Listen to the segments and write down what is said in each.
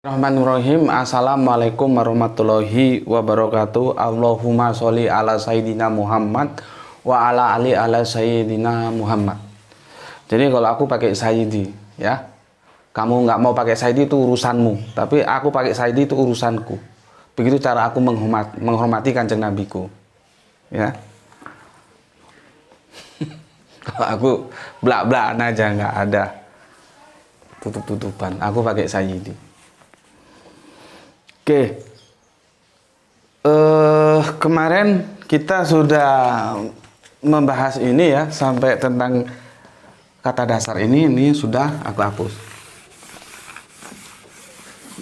Bismillahirrahmanirrahim. Assalamualaikum warahmatullahi wabarakatuh. Allahumma sholli ala sayyidina Muhammad wa ala ali ala sayyidina Muhammad. Jadi kalau aku pakai sayyidi, ya, kamu nggak mau pakai sayyidi itu urusanmu, tapi aku pakai sayyidi itu urusanku. Begitu cara aku menghormati kanjeng nabiku, ya. Kalau aku belak-belakan aja, nggak ada tutup-tutupan, aku pakai sayyidi. Oke, kemarin kita sudah membahas ini ya, sampai tentang kata dasar ini sudah aku hapus.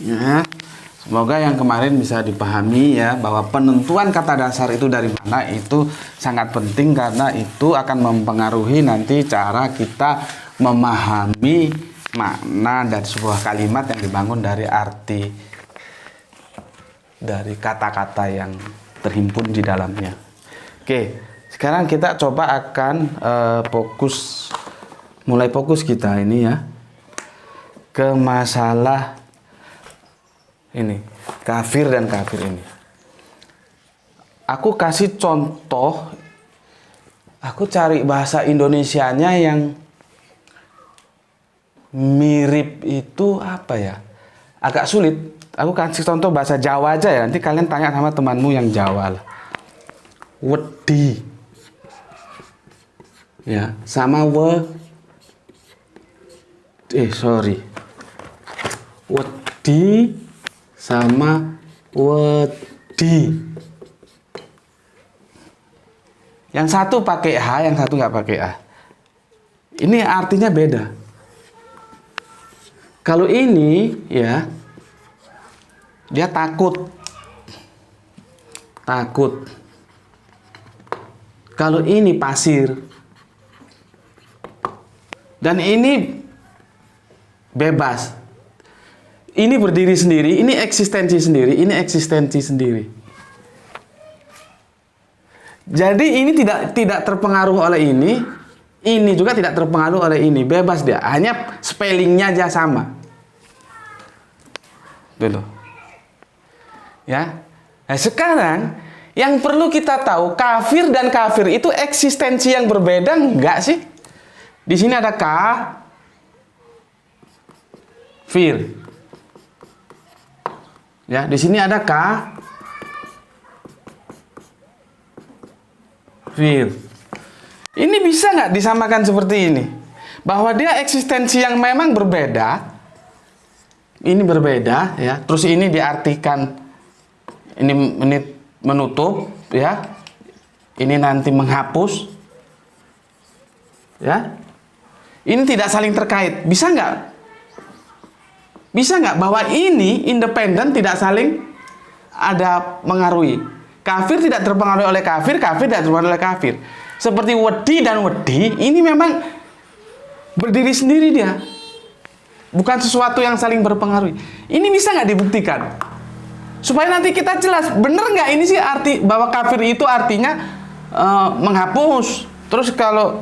Ya, semoga yang kemarin bisa dipahami ya, bahwa penentuan kata dasar itu dari mana itu sangat penting, karena itu akan mempengaruhi nanti cara kita memahami makna dari sebuah kalimat yang dibangun dari arti dari kata-kata yang terhimpun di dalamnya. Oke, sekarang kita coba akan mulai fokus kita ini ya, ke masalah ini, kafir dan kafir ini. Aku kasih contoh, aku cari bahasa Indonesianya yang mirip itu apa ya, agak sulit. Aku kasih contoh bahasa Jawa aja ya, nanti kalian tanya sama temanmu yang Jawa lah. Wedi, ya, sama wedi sama wedi. Yang satu pakai H, yang satu nggak pakai A. Ini artinya beda. Kalau ini ya, dia takut. Kalau ini pasir. Dan ini bebas. Ini berdiri sendiri, ini eksistensi sendiri, ini eksistensi sendiri. Jadi ini tidak terpengaruh oleh ini juga tidak terpengaruh oleh ini, bebas dia. Hanya spellingnya aja sama. Dulu. Ya. Nah, sekarang yang perlu kita tahu, kafir dan kafir itu eksistensi yang berbeda enggak sih? Di sini ada kafir. Ya, di sini ada kafir. Ini bisa nggak disamakan seperti ini? Bahwa dia eksistensi yang memang berbeda. Ini berbeda ya. Terus ini diartikan ini menutup ya, ini nanti menghapus ya, ini tidak saling terkait. Bisa nggak bahwa ini independen, tidak saling ada mengaruhi? Kafir tidak terpengaruhi oleh kafir, kafir tidak terpengaruhi oleh kafir. Seperti wedi dan wedi, ini memang berdiri sendiri dia, bukan sesuatu yang saling berpengaruhi. Ini bisa nggak dibuktikan? Supaya nanti kita jelas, bener nggak ini sih arti bahwa kafir itu artinya menghapus. Terus kalau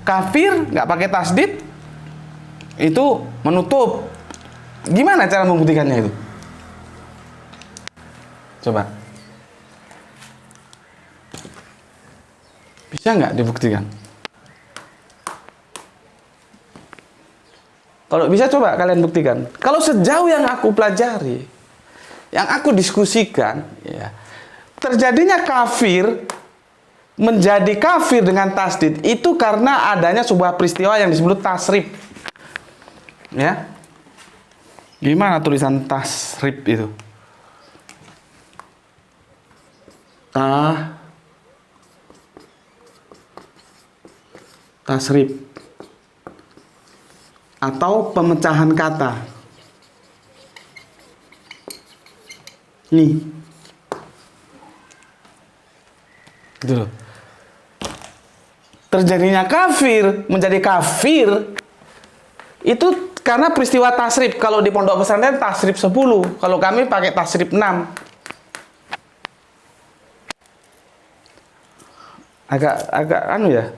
kafir nggak pakai tasdid itu menutup. Gimana cara membuktikannya itu? Coba. Bisa nggak dibuktikan? Kalau bisa coba kalian buktikan. Kalau sejauh yang aku pelajari, yang aku diskusikan, ya, terjadinya kafir menjadi kafir dengan tasdid itu karena adanya sebuah peristiwa yang disebut tasrif. Ya, gimana tulisan tasrif itu? Tasrif atau pemecahan kata. Nih, Gitu loh. Terjadinya kafir menjadi kafir itu karena peristiwa tasrif. Kalau di pondok pesantren tasrif 10, kalau kami pakai tasrif 6. Agak anu ya,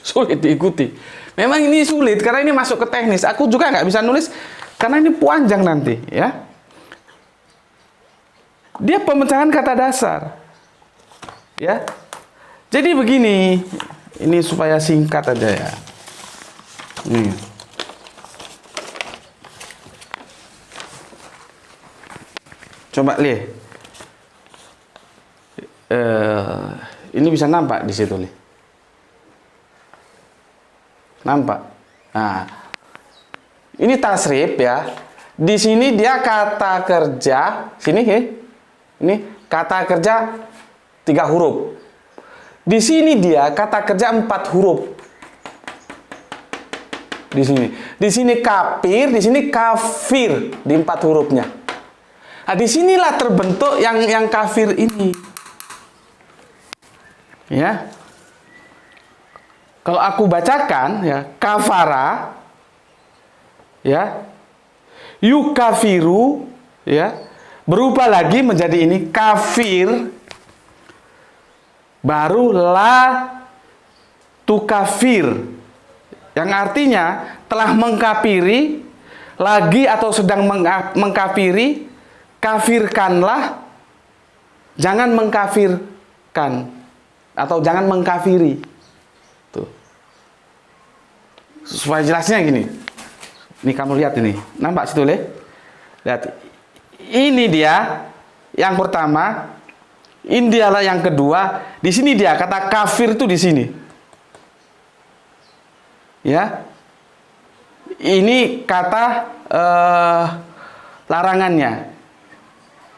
sulit diikuti. Memang ini sulit karena ini masuk ke teknis. Aku juga nggak bisa nulis karena ini panjang nanti ya. Dia pemecahan kata dasar ya. Jadi begini, ini supaya singkat aja ya. Nih. Coba lihat. Ini bisa nampak di situ, Li. Nampak? Nah, ini tasrif ya. Di sini dia kata kerja, sini ya. Ini kata kerja 3 huruf. Di sini dia kata kerja 4 huruf. Di sini kafir, di sini kafir di 4 hurufnya. Nah, disinilah terbentuk yang kafir ini. Ya. Kalau aku bacakan ya, kafara ya. Yukafiru ya. Berubah lagi menjadi ini kafir. Baru la tukafir, yang artinya telah mengkafiri lagi atau sedang mengkafiri, kafirkanlah, jangan mengkafirkan atau jangan mengkafiri. Tuh. Supaya jelasnya gini. Ini kamu lihat ini, nampak situ Le? Lihat. Ini dia yang pertama. Ini dialah yang kedua. Di sini dia kata kafir itu di sini. Ya. Ini kata larangannya.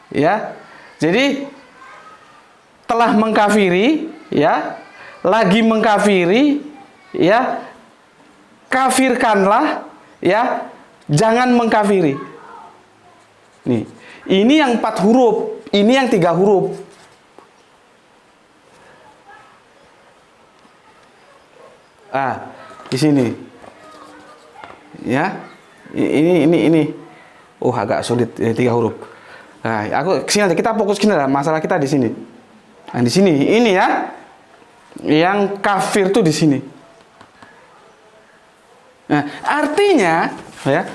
Ya. Jadi telah mengkafiri, ya. Lagi mengkafiri, ya. Kafirkanlah, ya. Jangan mengkafiri. Nih. Ini yang 4 huruf, ini yang 3 huruf. Di sini, ya, ini, agak sulit, 3 huruf. Nah, aku kesini aja, kita fokus kesini lah, masalah kita di sini. Nah, di sini, ini ya, yang kafir tuh di sini. Nah, artinya, ya,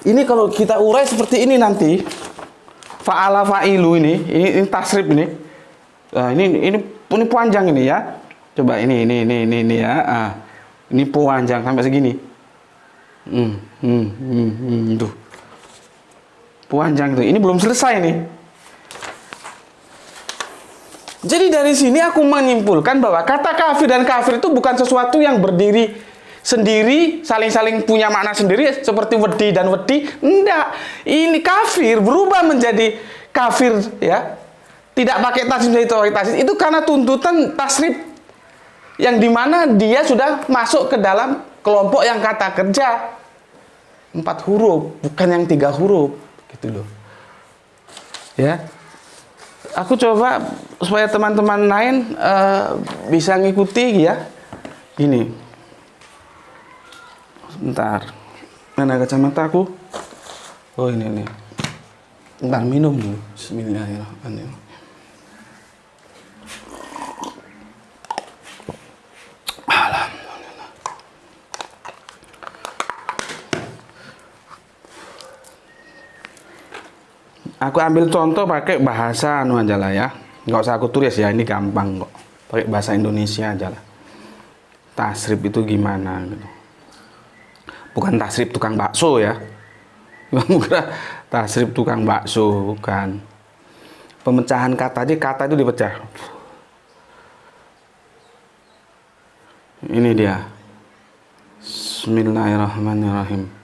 ini kalau kita urai seperti ini nanti, fa'ala fa'ilu ini tasrif ini. Nah, ini panjang ini ya. Coba ini ya. Ini panjang sampai segini. Tuh. Panjang itu. Ini belum selesai nih. Jadi dari sini aku menyimpulkan bahwa kata kafir dan kafir itu bukan sesuatu yang berdiri sendiri, saling-saling punya makna sendiri seperti wedi dan wedi. Enggak. Ini kafir berubah menjadi kafir ya. Tidak pakai tasrif menjadi tasrif. Itu karena tuntutan tasrif yang dimana dia sudah masuk ke dalam kelompok yang kata kerja 4 huruf, bukan yang 3 huruf, gitu loh. Ya, aku coba supaya teman-teman lain bisa ngikuti ya. Gini, sebentar, mana kacamata aku? Oh ini. Bentar, minum dulu. Bismillahirrahmanirrahim. Aku ambil contoh pakai bahasa anu aja lah ya. Nggak usah aku tulis ya, ini gampang kok. Pakai bahasa Indonesia aja lah. Tasrif itu gimana gitu. Bukan tasrif tukang bakso ya. Bukan tasrif tukang bakso, bukan. Pemecahan kata aja, kata itu dipecah. Ini dia. Bismillahirrahmanirrahim.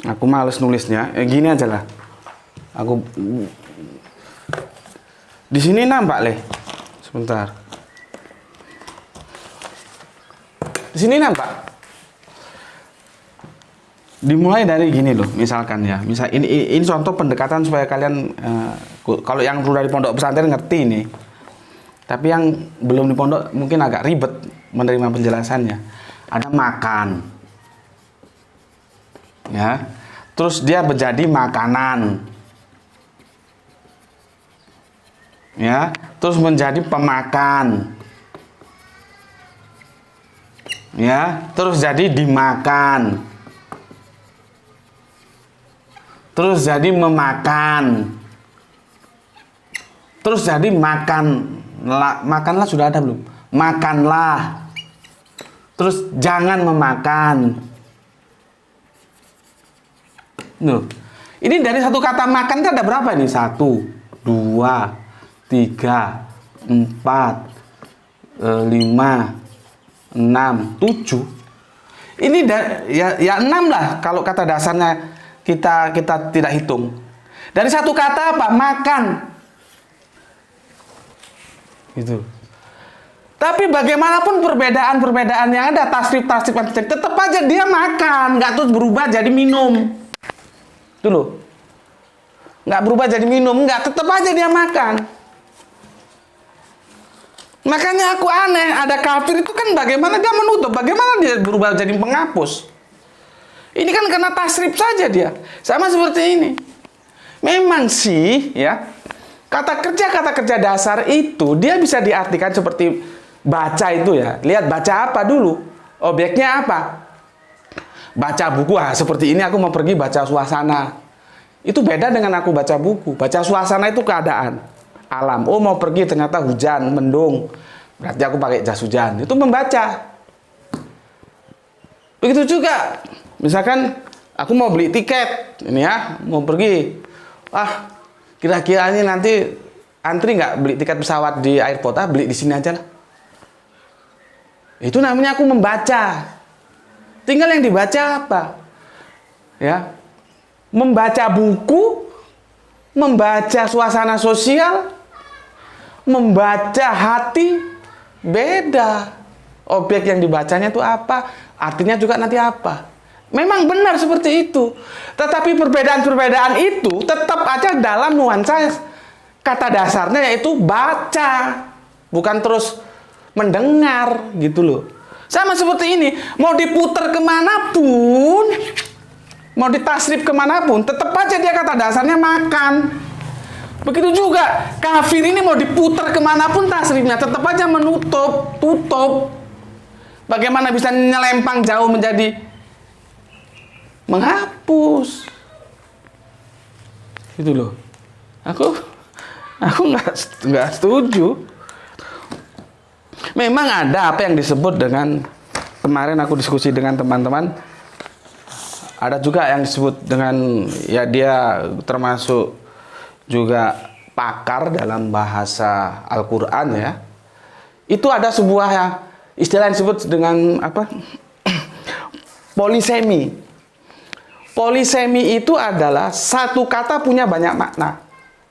Aku males nulisnya, gini aja lah. Aku di sini nampak Le. Sebentar. Di sini nampak. Dimulai dari gini loh, misalkan ya. Misal ini contoh pendekatan supaya kalian Kalau yang sudah di pondok pesantren ngerti nih. Tapi yang belum di pondok mungkin agak ribet menerima penjelasannya. Ada makan. Ya. Terus dia menjadi makanan. Ya, terus menjadi pemakan. Ya, terus jadi dimakan. Terus jadi memakan. Terus jadi makan. Makanlah sudah ada belum? Makanlah. Terus jangan memakan. Nuh. Ini dari satu kata makan kan ada berapa nih? 1, 2, 3, 4, 5, 6, 7. Ini ya 6 lah kalau kata dasarnya kita tidak hitung. Dari satu kata apa? Makan. Gitu. Tapi bagaimanapun perbedaan-perbedaan yang ada, tasrif tetap aja dia makan, nggak terus berubah jadi minum. Itu loh. Nggak berubah jadi minum, nggak, tetap aja dia makan. Makanya aku aneh, ada kafir itu kan bagaimana dia menutup, bagaimana dia berubah jadi penghapus. Ini kan karena tasrif saja dia. Sama seperti ini. Memang sih ya, kata kerja dasar itu dia bisa diartikan seperti baca itu ya. Lihat baca apa dulu? Objeknya apa? Baca buku, seperti ini aku mau pergi baca suasana. Itu beda dengan aku baca buku. Baca suasana itu keadaan alam. Oh, mau pergi ternyata hujan, mendung. Berarti aku pakai jas hujan. Itu membaca. Begitu juga. Misalkan aku mau beli tiket. Ini ya, mau pergi. Kira-kira ini nanti antri nggak beli tiket pesawat di airport? Beli di sini aja lah. Itu namanya aku membaca. Tinggal yang dibaca apa? Ya. Membaca buku, membaca suasana sosial, membaca hati, beda. Objek yang dibacanya itu apa? Artinya juga nanti apa? Memang benar seperti itu. Tetapi perbedaan-perbedaan itu tetap aja dalam nuansa kata dasarnya, yaitu baca. Bukan terus mendengar gitu loh. Sama seperti ini, mau diputar kemanapun, mau ditasrif kemanapun, tetap aja dia kata dasarnya makan. Begitu juga kafir ini mau diputar kemanapun tasrifnya, tetap aja menutup, tutup. Bagaimana bisa nyelempang jauh menjadi menghapus? Gitu loh. Aku nggak setuju. Memang ada apa yang disebut dengan, kemarin aku diskusi dengan teman-teman, ada juga yang disebut dengan, ya dia termasuk juga pakar dalam bahasa Al-Quran ya. Itu ada sebuah istilah yang disebut dengan apa? Polisemi. Polisemi itu adalah satu kata punya banyak makna.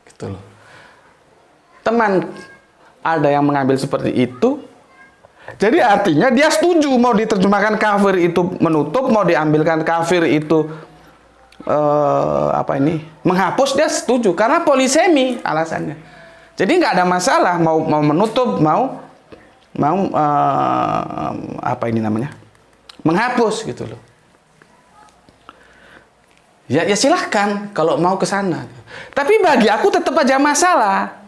Gitu loh. Teman, ada yang mengambil seperti itu. Jadi artinya dia setuju mau diterjemahkan kafir itu menutup, mau diambilkan kafir itu menghapus, dia setuju karena polisemi alasannya. Jadi nggak ada masalah mau menutup, mau menghapus gitu loh. Ya silahkan kalau mau ke sana. Tapi bagi aku tetap aja masalah.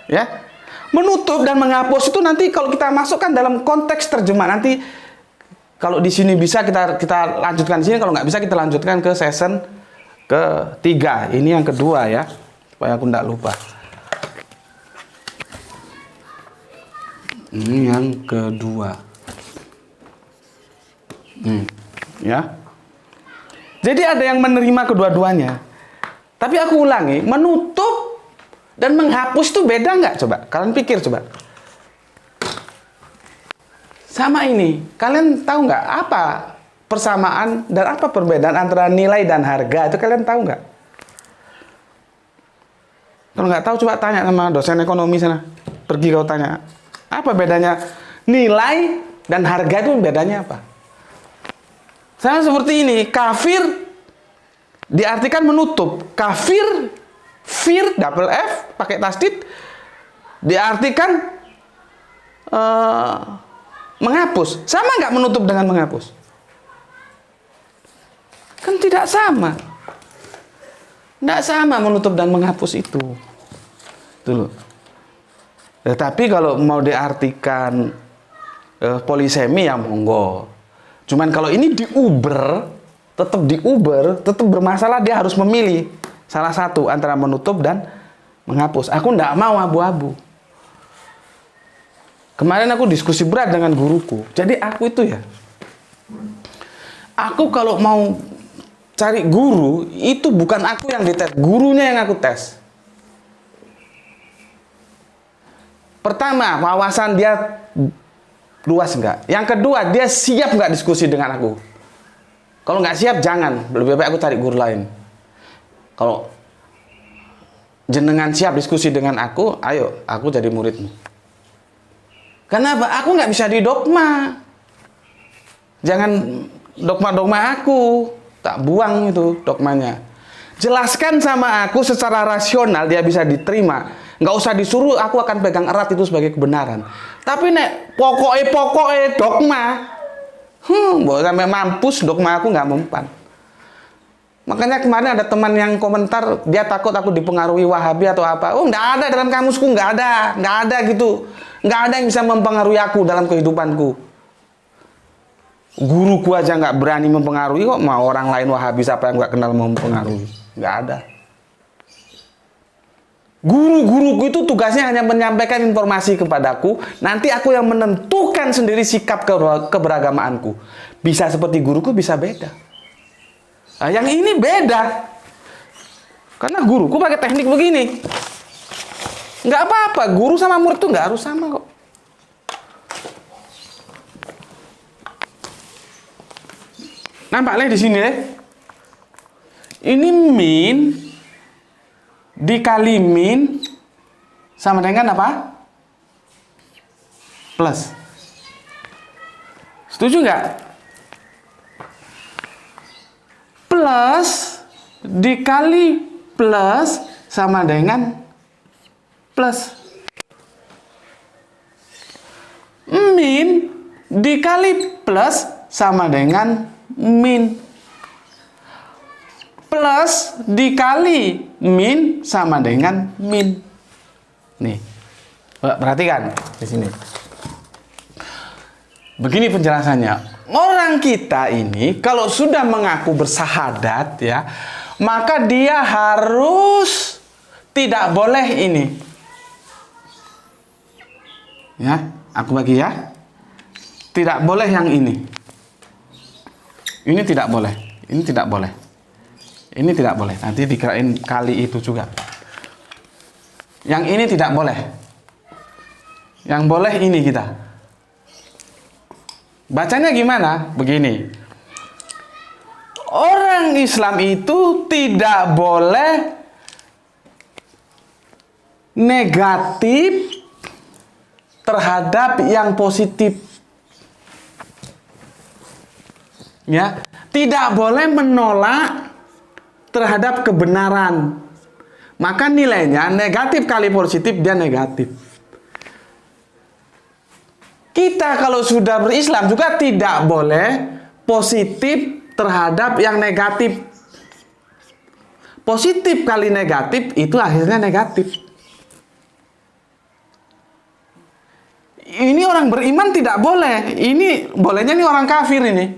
Ya. Menutup dan menghapus itu nanti kalau kita masukkan dalam konteks terjemah, nanti kalau di sini bisa kita lanjutkan di sini, kalau nggak bisa kita lanjutkan ke season ketiga. Ini yang kedua ya, supaya aku nggak lupa. Ini yang kedua. Ya. Jadi ada yang menerima kedua-duanya. Tapi aku ulangi, menutup dan menghapus itu beda nggak? Coba, kalian pikir coba. Sama ini, kalian tahu nggak apa persamaan dan apa perbedaan antara nilai dan harga? Itu kalian tahu nggak? Kalau nggak tahu coba tanya sama dosen ekonomi sana. Pergi kau tanya. Apa bedanya nilai dan harga itu, bedanya apa? Sama seperti ini, kafir diartikan menutup. Kafir Fir, double F, pakai tasdid, diartikan menghapus. Sama nggak menutup dengan menghapus? Kan tidak sama. Tidak sama menutup dan menghapus itu. Dulu. Tetapi kalau mau diartikan polisemi ya monggo. Cuman kalau ini diuber, tetap bermasalah, dia harus memilih salah satu antara menutup dan menghapus. Aku tidak mau abu-abu. Kemarin aku diskusi berat dengan guruku. Jadi aku itu ya, aku kalau mau cari guru, itu bukan aku yang dites, gurunya yang aku tes. Pertama, wawasan dia luas enggak? Yang kedua, dia siap enggak diskusi dengan aku? Kalau nggak siap, jangan. Lebih baik aku cari guru lain. Kalau jenengan siap diskusi dengan aku, ayo, aku jadi muridmu. Kenapa? Aku nggak bisa didogma. Jangan dogma-dogma aku. Tak buang itu dogmanya. Jelaskan sama aku secara rasional, dia bisa diterima. Nggak usah disuruh, aku akan pegang erat itu sebagai kebenaran. Tapi nek pokoknya dogma, boleh sampai mampus, dogma aku nggak mempan. Makanya kemarin ada teman yang komentar, dia takut aku dipengaruhi Wahabi atau apa. Oh, nggak ada dalam kamusku, nggak ada gitu. Nggak ada yang bisa mempengaruhi aku dalam kehidupanku. Guruku aja nggak berani mempengaruhi, kok mau orang lain Wahabi siapa yang nggak kenal mau mempengaruhi? Nggak ada. Guru-guruku itu tugasnya hanya menyampaikan informasi kepadaku. Nanti aku yang menentukan sendiri sikap keberagamaanku. Bisa seperti guruku, bisa beda. Nah, yang ini beda. Karena guruku pakai teknik begini. Nggak apa-apa, guru sama murid itu nggak harus sama kok. Nampak di sini deh. Ini min dikali min sama dengan apa? Plus. Setuju nggak? Plus dikali plus sama dengan plus. Min dikali plus sama dengan min. Plus dikali min sama dengan min. Nih, perhatikan di sini. Begini penjelasannya. Orang kita ini kalau sudah mengaku bersahadat ya, maka dia harus tidak boleh ini. Ya, aku bagi ya. Tidak boleh yang ini. Ini tidak boleh. Ini tidak boleh. Ini tidak boleh. Nanti dikirain kali itu juga. Yang ini tidak boleh. Yang boleh ini kita. Bacanya gimana? Begini. Orang Islam itu tidak boleh negatif terhadap yang positif. Ya, tidak boleh menolak terhadap kebenaran. Maka nilainya negatif kali positif, dia negatif. Kita kalau sudah berislam juga tidak boleh positif terhadap yang negatif. Positif kali negatif itu akhirnya negatif. Ini orang beriman tidak boleh. Ini bolehnya ini orang kafir ini.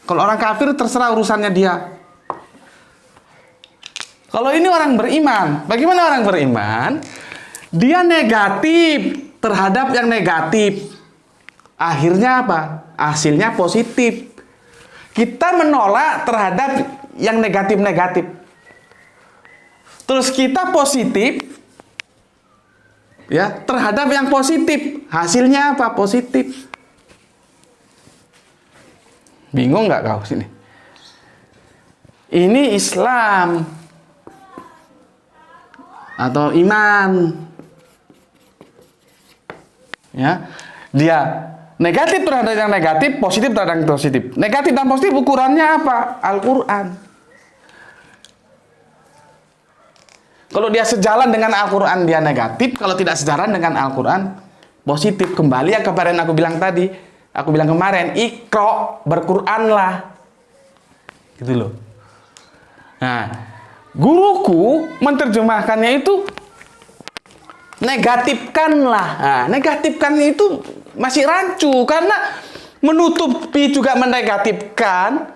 Kalau orang kafir terserah urusannya dia. Kalau ini orang beriman, bagaimana orang beriman? Dia negatif terhadap yang negatif. Akhirnya apa? Hasilnya positif. Kita menolak terhadap yang negatif-negatif. Terus kita positif ya terhadap yang positif. Hasilnya apa? Positif. Bingung nggak kau sini? Ini Islam atau iman. Ya, dia negatif terhadap yang negatif, positif terhadap yang positif. Negatif dan positif ukurannya apa? Al-Quran. Kalau dia sejalan dengan Al-Quran, dia negatif. Kalau tidak sejalan dengan Al-Quran, positif. Kembali yang kemarin aku bilang tadi. Aku bilang kemarin, Iqra, berquranlah. Gitu loh. Nah, guruku menerjemahkannya itu negatifkanlah. Nah, negatifkan itu masih rancu. Karena menutupi juga menegatifkan.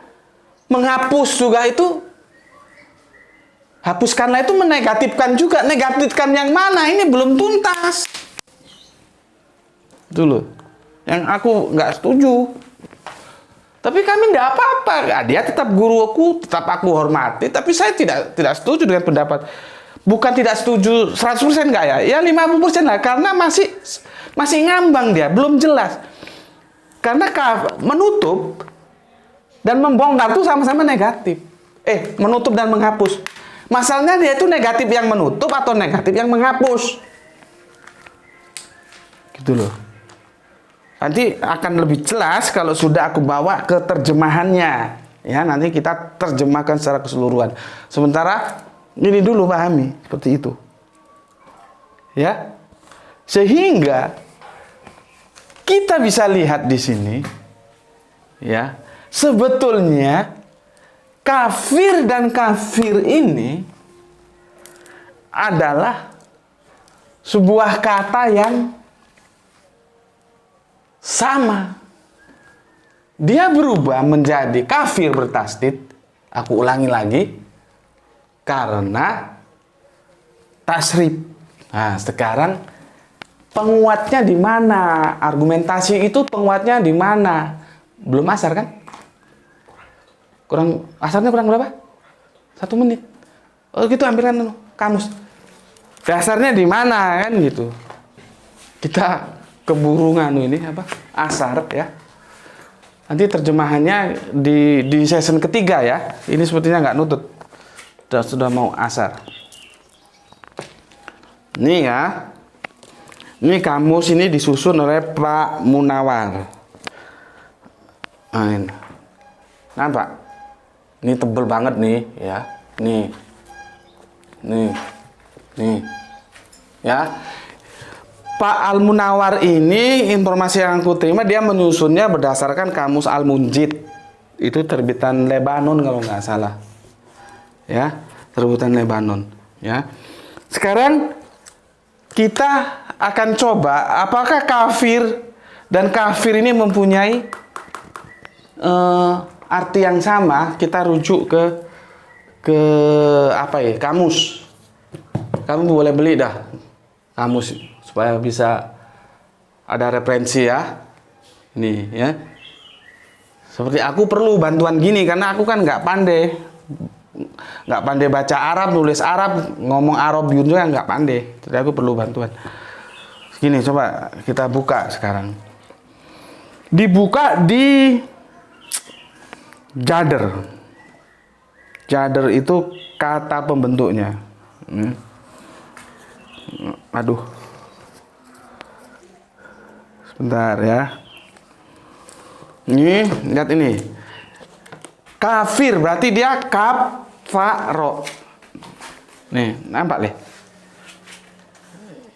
Menghapus juga itu. Hapuskanlah itu menegatifkan juga. Negatifkan yang mana? Ini belum tuntas. Itu loh. Yang aku nggak setuju. Tapi kami nggak apa-apa. Nah, dia tetap guruku, tetap aku hormati. Tapi saya tidak setuju dengan pendapat. Bukan tidak setuju 100% nggak ya? Ya 50% lah. Karena masih ngambang dia, belum jelas. Karena menutup dan membongkar itu sama-sama negatif. Menutup dan menghapus. Masalahnya dia itu negatif yang menutup atau negatif yang menghapus. Gitu loh. Nanti akan lebih jelas kalau sudah aku bawa ke terjemahannya. Ya, nanti kita terjemahkan secara keseluruhan. Sementara ini dulu pahami seperti itu. Ya. Sehingga kita bisa lihat di sini ya, sebetulnya kafir dan kafir ini adalah sebuah kata yang sama. Dia berubah menjadi kafir bertasdid. Aku ulangi lagi. Karena tasrif. Nah, sekarang penguatnya di mana? Argumentasi itu penguatnya di mana? Belum asar kan? Asarnya kurang berapa? 1 menit. Oh gitu, ambilkan kamus. Dasarnya di mana kan gitu. Kita keburu ini asar ya. Nanti terjemahannya di season ketiga ya. Ini sepertinya nggak nutut. Sudah mau asar. Ini ya. Ini kamus ini disusun oleh Pak Munawar. Nah, ini. Nampak? Ini tebel banget nih ya. Nih. Ya. Pak Al-Munawar ini, informasi yang aku terima, dia menyusunnya berdasarkan kamus Al-Munjid. Itu terbitan Lebanon kalau nggak salah. Ya, terbitan Lebanon. Ya. Sekarang kita akan coba apakah kafir dan kafir ini mempunyai arti yang sama. Kita rujuk ke kamus. Kamu boleh beli dah kamus supaya bisa ada referensi ya. Ini ya. Seperti aku perlu bantuan gini karena aku kan nggak pandai baca Arab, nulis Arab, ngomong Arab juga nggak pandai. Jadi aku perlu bantuan. Gini, coba kita buka sekarang. Dibuka di Jadr. Jadr itu kata pembentuknya. Aduh. Sebentar ya. Ini, lihat ini. Kafir berarti dia kaf fa ro. Nih, nampak nih.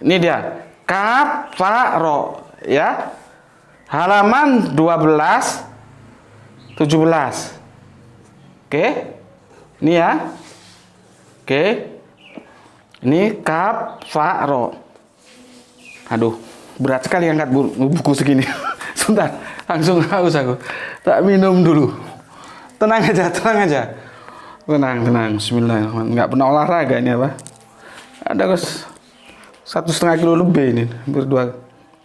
Ini dia. Kaf fa ro ya. Halaman 12 17. Oke. Ini ya. Oke. Ini kaf fa ro. Aduh, berat sekali angkat buku segini. Sebentar, langsung haus aku. Tak minum dulu. Tenang aja. Tenang. Bismillahirrahmanirrahim. Nggak pernah olahraga ini apa? Ada 1,5 kilo lebih ini. Berdua.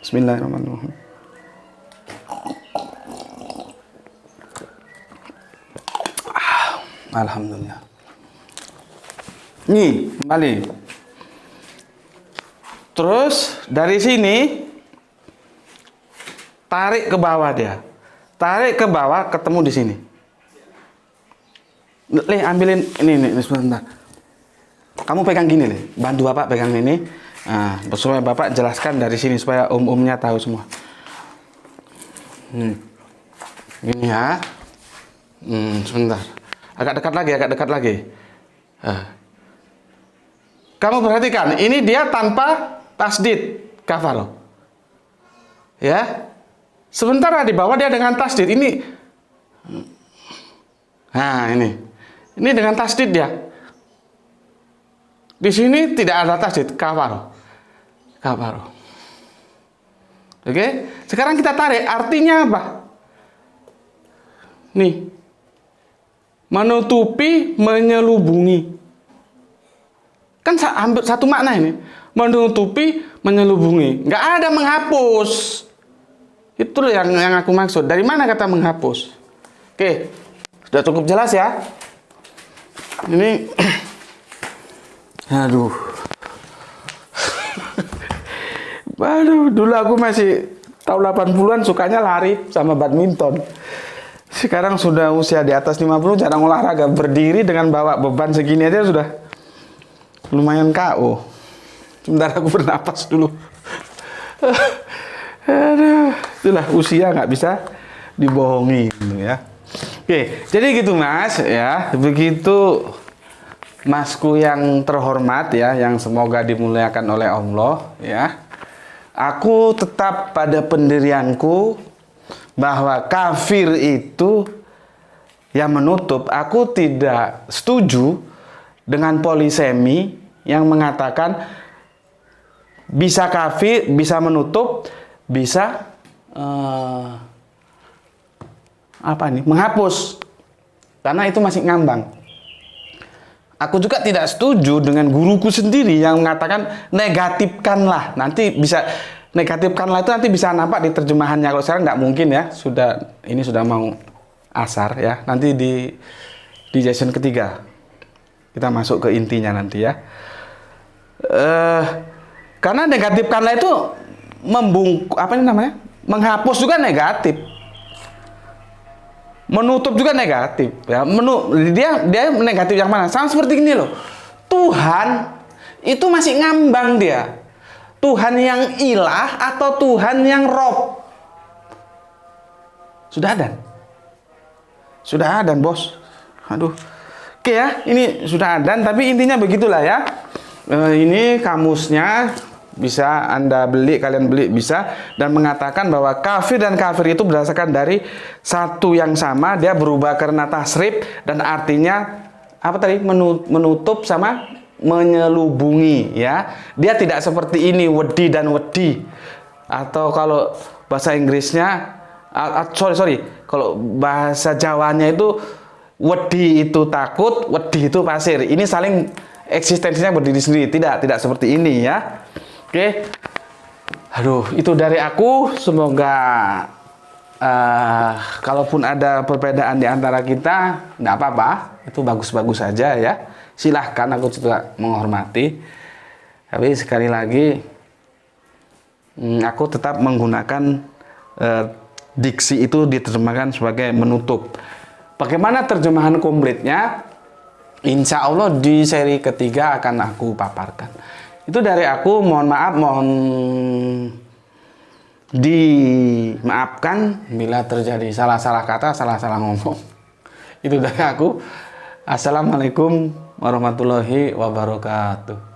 Bismillahirrahmanirrahim. Alhamdulillah. Nih, kembali. Terus dari sini tarik ke bawah dia. Tarik ke bawah ketemu di sini. Le, ambilin ini sebentar. Kamu pegang gini, Le. Bantu Bapak pegang ini. Nah, supaya Bapak jelaskan dari sini supaya umumnya tahu semua. Gini ya. Sebentar. Agak dekat lagi. Kamu perhatikan, ini dia tanpa tasdid kafaro. Ya. Sementara di bawah dia dengan tasdid. Ini. Nah, ini. Ini dengan tasdid dia. Di sini tidak ada tasdid kafaro. Kafaro. Oke? Sekarang kita tarik artinya apa? Nih. Menutupi, menyelubungi. Kan hampir satu makna ini. Menutupi, menyelubungi. Nggak ada menghapus. Itu yang aku maksud. Dari mana kata menghapus? Oke. Sudah cukup jelas ya? Ini. Aduh. Aduh, dulu aku masih tahun 80-an sukanya lari sama badminton. Sekarang sudah usia di atas 50, jarang olahraga. Berdiri dengan bawa beban segini aja sudah lumayan KO. Sebentar aku bernapas dulu. Aduh, itulah usia nggak bisa dibohongi ya. Oke, jadi gitu Mas ya. Begitu Masku yang terhormat ya, yang semoga dimuliakan oleh Allah ya. Aku tetap pada pendirianku bahwa kafir itu yang menutup. Aku tidak setuju dengan polisemi yang mengatakan bisa kafir, bisa menutup, bisa menghapus. Karena itu masih ngambang. Aku juga tidak setuju dengan guruku sendiri yang mengatakan negatifkanlah. Nanti bisa negatifkanlah itu nanti bisa nampak di terjemahannya. Kalau sekarang nggak mungkin ya. Ini sudah mau asar ya. Nanti di session ketiga kita masuk ke intinya nanti ya. Karena negatifkanlah itu menghapus juga negatif. Menutup juga negatif ya. Dia negatif yang mana? Sama seperti ini loh. Tuhan itu masih ngambang dia. Tuhan yang ilah atau Tuhan yang rob. Sudah adan bos. Aduh. Oke ya, ini sudah adan tapi intinya begitulah ya. Ini kamusnya bisa kalian beli bisa, dan mengatakan bahwa kafir dan kafir itu berdasarkan dari satu yang sama, dia berubah karena tasrif dan artinya apa tadi? Menutup sama menyelubungi ya. Dia tidak seperti ini wedi dan wedi. Atau kalau bahasa Inggrisnya kalau bahasa Jawanya itu wedi itu takut, wedi itu pasir. Ini saling eksistensinya berdiri sendiri. Tidak seperti ini ya. Oke, aduh, itu dari aku. Semoga kalaupun ada perbedaan di antara kita, nggak apa-apa, itu bagus-bagus saja ya. Silahkan, aku juga menghormati. Tapi sekali lagi, aku tetap menggunakan diksi itu diterjemahkan sebagai menutup. Bagaimana terjemahan komplitnya? Insya Allah di seri ketiga akan aku paparkan. Itu dari aku, mohon maaf, mohon dimaafkan bila terjadi salah-salah kata, salah-salah ngomong. Itu dari aku. Assalamualaikum warahmatullahi wabarakatuh.